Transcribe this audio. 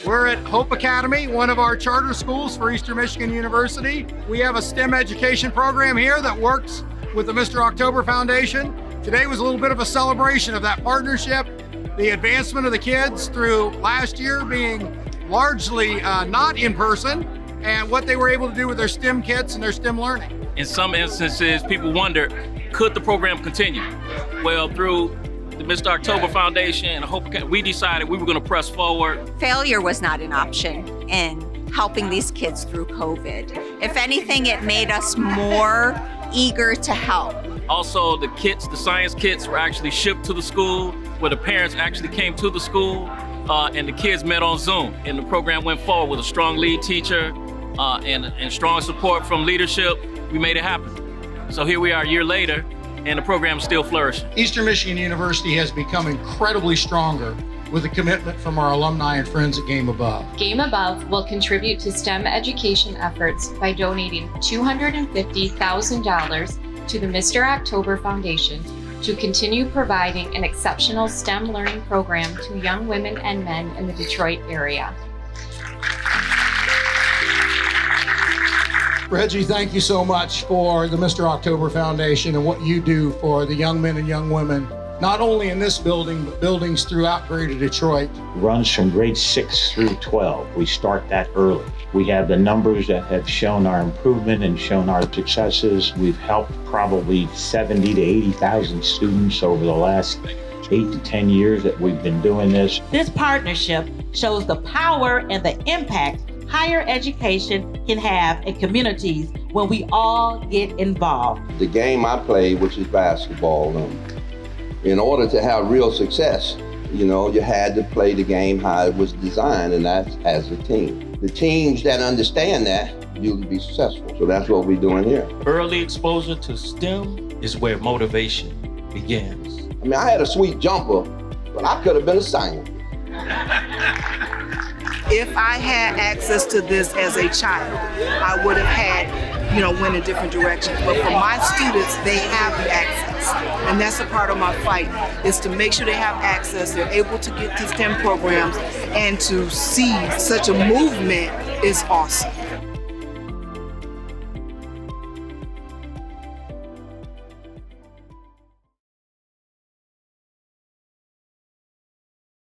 We're at Hope Academy, one of our charter schools for Eastern Michigan University. We have a STEM education program here that works with the Mr. October Foundation. Today was a little bit of a celebration of that partnership, the advancement of the kids through last year being largely not in person, and what they were able to do with their STEM kits and their STEM learning. In some instances, people wonder, could the program continue? Well, through the Mr. October Foundation and Hope, we decided we were going to press forward. Failure was not an option in helping these kids through COVID. If anything, it made us more eager to help. Also, the kits, the science kits were actually shipped to the school, where the parents actually came to the school, and the kids met on Zoom. And the program went forward with a strong lead teacher and strong support from leadership. We made it happen. So here we are a year later, and the program is still flourishing. Eastern Michigan University has become incredibly stronger with a commitment from our alumni and friends at GameAbove. GameAbove will contribute to STEM education efforts by donating $250,000 to the Mr. October Foundation to continue providing an exceptional STEM learning program to young women and men in the Detroit area. Reggie, thank you so much for the Mr. October Foundation and what you do for the young men and young women, not only in this building, but buildings throughout Greater Detroit. Runs from grade 6 through 12. We start that early. We have the numbers that have shown our improvement and shown our successes. We've helped probably 70 to 80,000 students over the last 8 to 10 years that we've been doing this. This partnership shows the power and the impact higher education can have in communities when we all get involved. The game I play, which is basketball, in order to have real success, you had to play the game how it was designed, and that's as a team. The teams that understand that, you'll be successful. So that's what we're doing here. Early exposure to STEM is where motivation begins. I mean, I had a sweet jumper, but I could have been a scientist. If I had access to this as a child, I would have had, went in different directions. But for my students, they have the access. And that's a part of my fight, is to make sure they have access, they're able to get to STEM programs, and to see such a movement is awesome.